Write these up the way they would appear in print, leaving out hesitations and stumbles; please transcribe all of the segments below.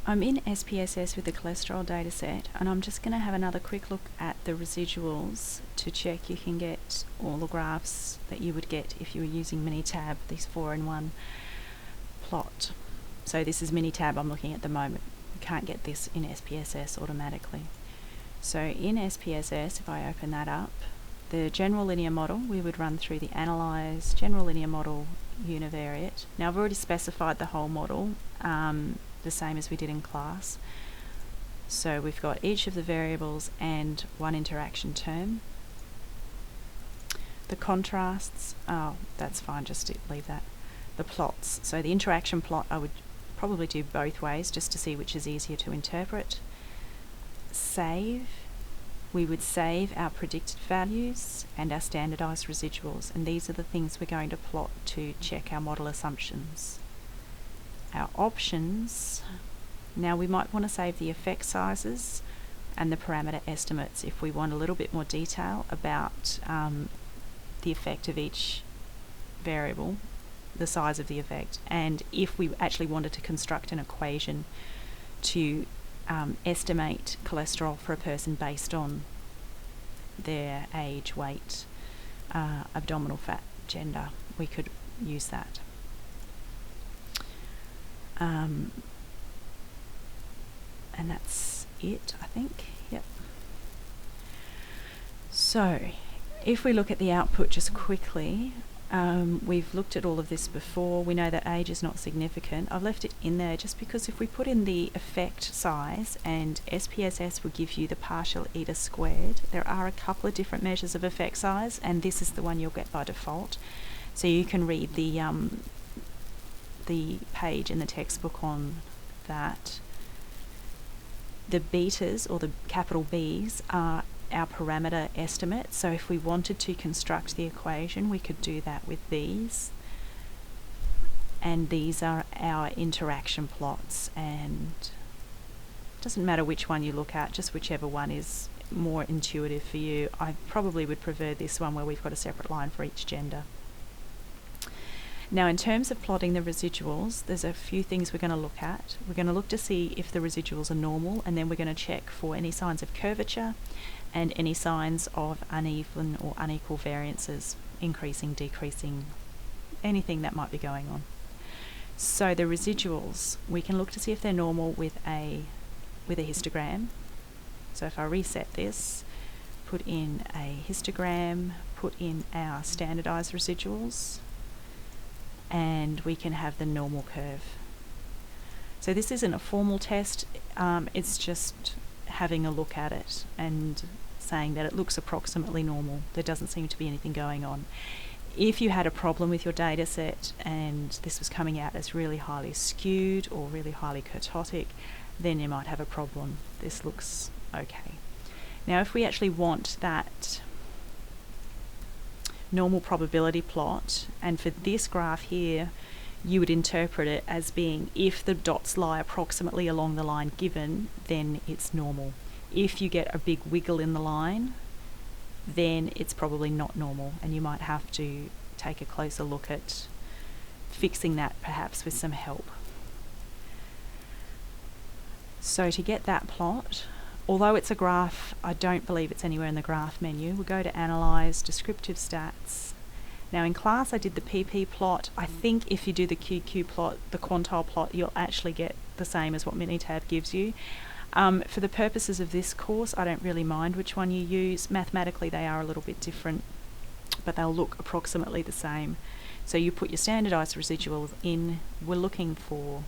I'm in SPSS with the cholesterol dataset, and I'm just going to have another quick look at the residuals to check you can get all the graphs that you would get if you were using Minitab, this 4-in-1 plot. So this is Minitab I'm looking at the moment. You can't get this in SPSS automatically. So in SPSS, if I open that up, the general linear model, we would run through the analyze, general linear model, univariate. Now I've already specified the whole model, the same as we did in class. So we've got each of the variables and one interaction term. The contrasts, oh, that's fine, just leave that. The plots, so the interaction plot I would probably do both ways just to see which is easier to interpret. Save, we would save our predicted values and our standardized residuals, and these are the things we're going to plot to check our model assumptions. Our options, now we might want to save the effect sizes and the parameter estimates if we want a little bit more detail about the effect of each variable, the size of the effect, and if we actually wanted to construct an equation to estimate cholesterol for a person based on their age, weight, abdominal fat, gender, we could use that. And that's it, I think. Yep. So if we look at the output just quickly, we've looked at all of this before. We know that age is not significant. I've left it in there just because if we put in the effect size, and SPSS will give you the partial eta squared, there are a couple of different measures of effect size, and this is the one you'll get by default. So you can read the page in the textbook on that. The betas, or the capital B's, are our parameter estimate. So if we wanted to construct the equation, we could do that with these. And these are our interaction plots, and it doesn't matter which one you look at, just whichever one is more intuitive for you. I probably would prefer this one where we've got a separate line for each gender. Now in terms of plotting the residuals, there's a few things we're going to look at. We're going to look to see if the residuals are normal, and then we're going to check for any signs of curvature and any signs of uneven or unequal variances, increasing, decreasing, anything that might be going on. So the residuals, we can look to see if they're normal with a histogram. So if I reset this, put in a histogram, put in our standardized residuals, and we can have the normal curve. So this isn't a formal test, it's just having a look at it and saying that it looks approximately normal. There doesn't seem to be anything going on. If you had a problem with your data set and this was coming out as really highly skewed or really highly kurtotic, then you might have a problem. This looks okay. Now if we actually want that normal probability plot, and for this graph here you would interpret it as being, if the dots lie approximately along the line given, then it's normal. If you get a big wiggle in the line, then it's probably not normal, and you might have to take a closer look at fixing that, perhaps with some help. So to get that plot, although it's a graph, I don't believe it's anywhere in the graph menu. We'll go to Analyze, Descriptive Stats. Now in class I did the PP plot. I think if you do the QQ plot, the quantile plot, you'll actually get the same as what Minitab gives you. For the purposes of this course, I don't really mind which one you use. Mathematically they are a little bit different, but they'll look approximately the same. So you put your standardized residuals in. We're looking for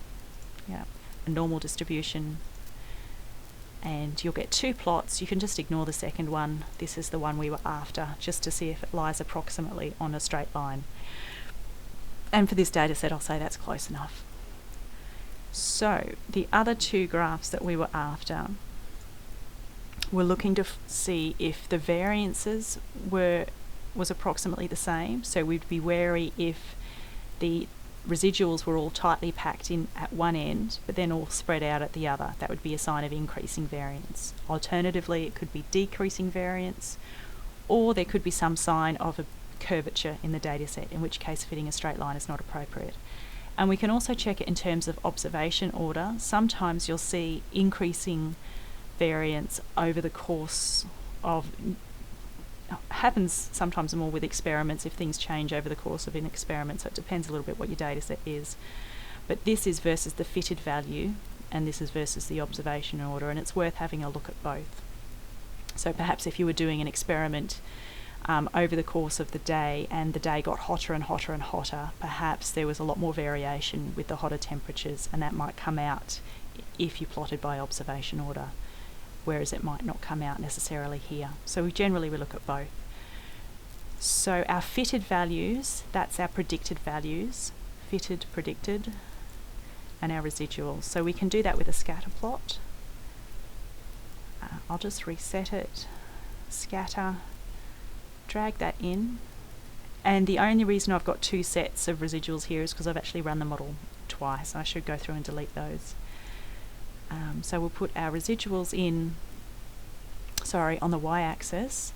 a normal distribution, and you'll get two plots. You can just ignore the second one. This is the one we were after, just to see if it lies approximately on a straight line. And for this data set, I'll say that's close enough. So the other two graphs that we were after, we're looking to see if the variances was approximately the same. So we'd be wary if the residuals were all tightly packed in at one end, but then all spread out at the other. That would be a sign of increasing variance. Alternatively, it could be decreasing variance, or there could be some sign of a curvature in the data set, in which case fitting a straight line is not appropriate. And we can also check it in terms of observation order. Sometimes you'll see increasing variance over the course of, happens sometimes more with experiments if things change over the course of an experiment, so it depends a little bit what your data set is. But this is versus the fitted value, and this is versus the observation order, and it's worth having a look at both. So perhaps if you were doing an experiment over the course of the day and the day got hotter and hotter and hotter, perhaps there was a lot more variation with the hotter temperatures, and that might come out if you plotted by observation order, whereas it might not come out necessarily here. So we look at both. So our fitted values, that's our predicted values, fitted, predicted, and our residuals. So we can do that with a scatter plot. I'll just reset it, scatter, drag that in, and the only reason I've got two sets of residuals here is because I've actually run the model twice. I should go through and delete those. So we'll put our residuals in, on the y-axis,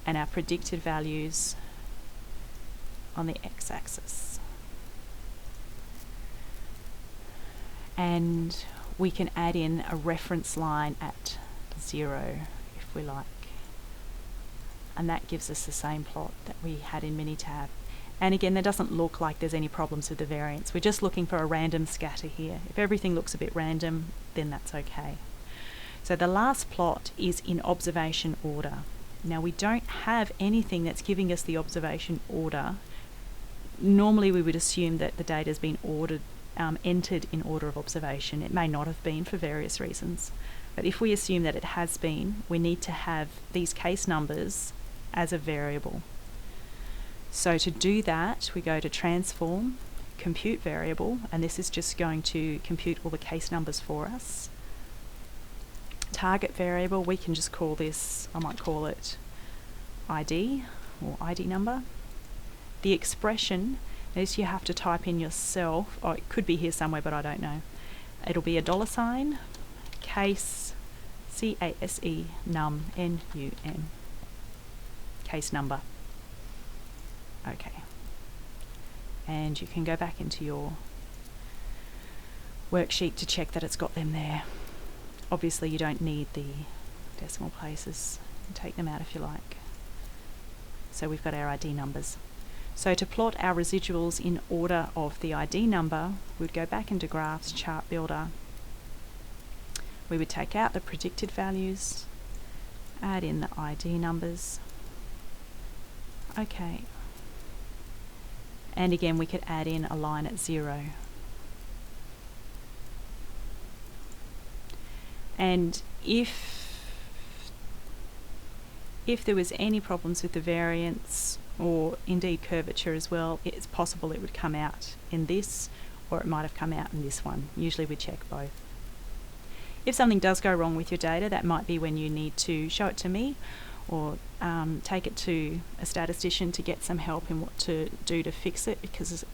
and our predicted values on the x-axis. And we can add in a reference line at 0 if we like. And that gives us the same plot that we had in Minitab. And again, there doesn't look like there's any problems with the variance. We're just looking for a random scatter here. If everything looks a bit random, then that's okay. So the last plot is in observation order. Now we don't have anything that's giving us the observation order. Normally we would assume that the data has been entered in order of observation. It may not have been for various reasons. But if we assume that it has been, we need to have these case numbers as a variable. So to do that, we go to transform, compute variable, and this is just going to compute all the case numbers for us. Target variable, we can just call this, I might call it ID or ID number. The expression is you have to type in yourself, or it could be here somewhere, but I don't know. It'll be a $, case, C-A-S-E, num, N-U-M, case number. Okay. And you can go back into your worksheet to check that it's got them there. Obviously you don't need the decimal places. You can take them out if you like. So we've got our ID numbers. So to plot our residuals in order of the ID number, we'd go back into Graphs, Chart Builder. We would take out the predicted values, add in the ID numbers. Okay. And again, we could add in a line at 0. And if there was any problems with the variance, or indeed curvature as well, it's possible it would come out in this, or it might have come out in this one. Usually we check both. If something does go wrong with your data, that might be when you need to show it to me, or take it to a statistician to get some help in what to do to fix it, because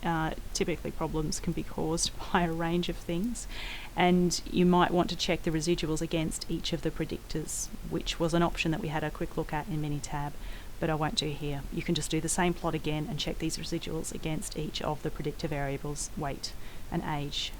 typically problems can be caused by a range of things, and you might want to check the residuals against each of the predictors, which was an option that we had a quick look at in Minitab, but I won't do here. You can just do the same plot again and check these residuals against each of the predictor variables, weight and age,